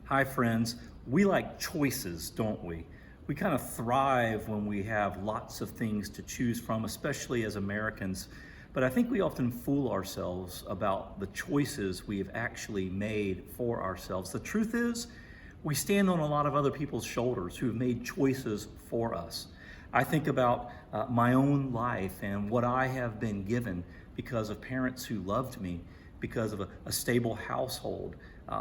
Hi, friends. We like choices, don't we? We kind of thrive when we have lots of things to choose from, especially as Americans. But I think we often fool ourselves about the choices we have actually made for ourselves. The truth is, we stand on a lot of other people's shoulders who have made choices for us. I think about my own life and what I have been given because of parents who loved me, because of a stable household,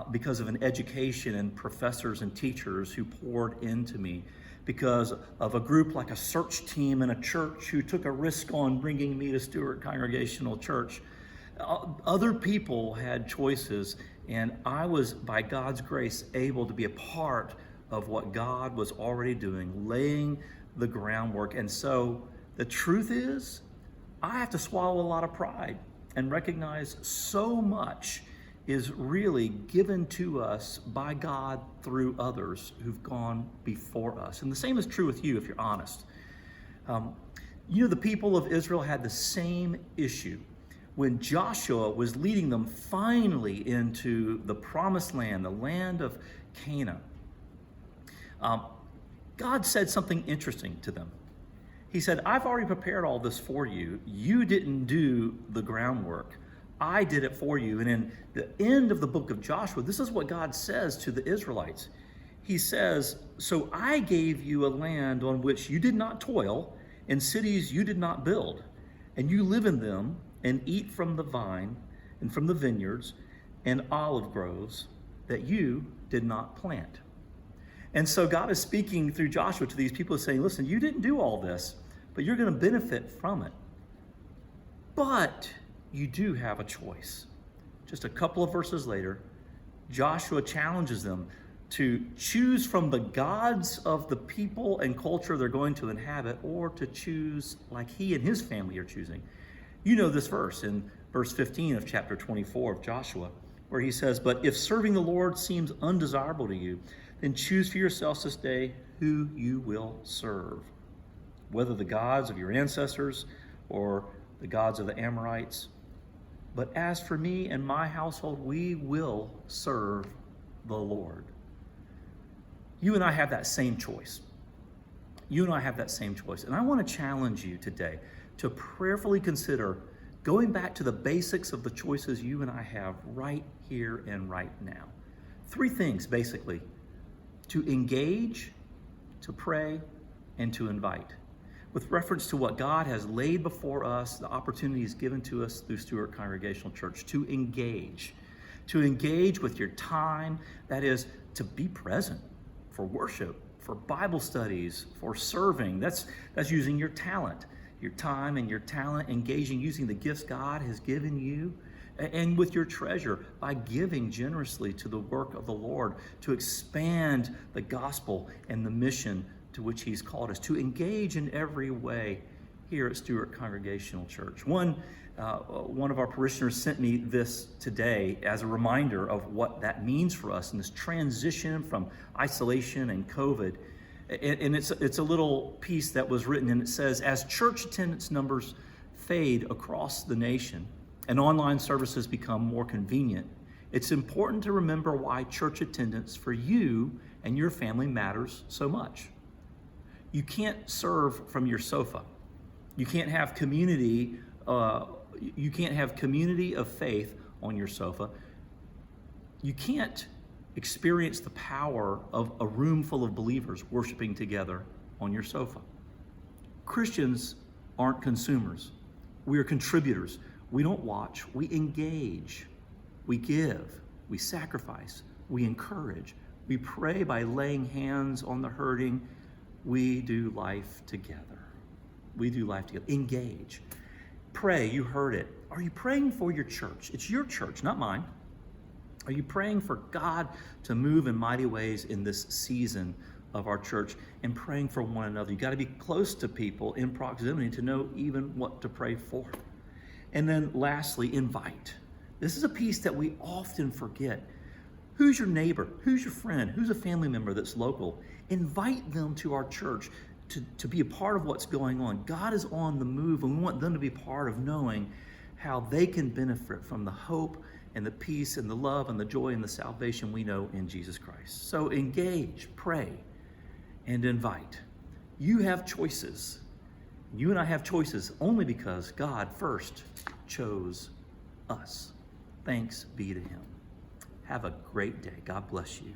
because of an education and professors and teachers who poured into me, because of a group like a search team in a church who took a risk on bringing me to Stewart Congregational Church. Other people had choices, and I was, by God's grace, able to be a part of what God was already doing, laying the groundwork. And so the truth is, I have to swallow a lot of pride and recognize so much is really given to us by God through others who've gone before us. And the same is true with you if you're honest. The people of Israel had the same issue when Joshua was leading them finally into the promised land, the land of Canaan. God said something interesting to them. He said, I've already prepared all this for you. You didn't do the groundwork. I did it for you. And in the end of the book of Joshua, this is what God says to the Israelites. He says, so I gave you a land on which you did not toil, and cities you did not build, and you live in them and eat from the vine and from the vineyards and olive groves that you did not plant. And so God is speaking through Joshua to these people saying, listen, you didn't do all this, but you're going to benefit from it. But you do have a choice. Just a couple of verses later, Joshua challenges them to choose from the gods of the people and culture they're going to inhabit, or to choose like he and his family are choosing. You know this verse in verse 15 of chapter 24 of Joshua, where he says, but if serving the Lord seems undesirable to you, then choose for yourselves this day who you will serve, whether the gods of your ancestors or the gods of the Amorites. But as for me and my household, we will serve the Lord. You and I have that same choice. You and I have that same choice. And I want to challenge you today to prayerfully consider going back to the basics of the choices you and I have right here and right now. Three things, basically: to engage, to pray, and to invite, with reference to what God has laid before us, the opportunities given to us through Stewart Congregational Church. To engage with your time, that is, to be present for worship, for Bible studies, for serving. That's using your talent, your time and your talent, engaging, using the gifts God has given you, and with your treasure by giving generously to the work of the Lord, to expand the gospel and the mission to which he's called us, to engage in every way here at Stewart Congregational Church. One of our parishioners sent me this today as a reminder of what that means for us in this transition from isolation and COVID. And it's a little piece that was written, and it says, as church attendance numbers fade across the nation and online services become more convenient, it's important to remember why church attendance for you and your family matters so much. You can't serve from your sofa. You can't have community. You can't have community of faith on your sofa. You can't experience the power of a room full of believers worshiping together on your sofa. Christians aren't consumers. We are contributors. We don't watch. We engage. We give. We sacrifice. We encourage. We pray by laying hands on the hurting. We do life together. We do life together. Engage. Pray. You heard it. Are you praying for your church? It's your church, not mine. Are you praying for God to move in mighty ways in this season of our church, and praying for one another? You got to be close to people in proximity to know even what to pray for. And then lastly, invite. This is a piece that we often forget. Who's your neighbor? Who's your friend? Who's a family member that's local? Invite them to our church to be a part of what's going on. God is on the move, and we want them to be part of knowing how they can benefit from the hope and the peace and the love and the joy and the salvation we know in Jesus Christ. So engage, pray, and invite. You have choices. You and I have choices only because God first chose us. Thanks be to him. Have a great day. God bless you.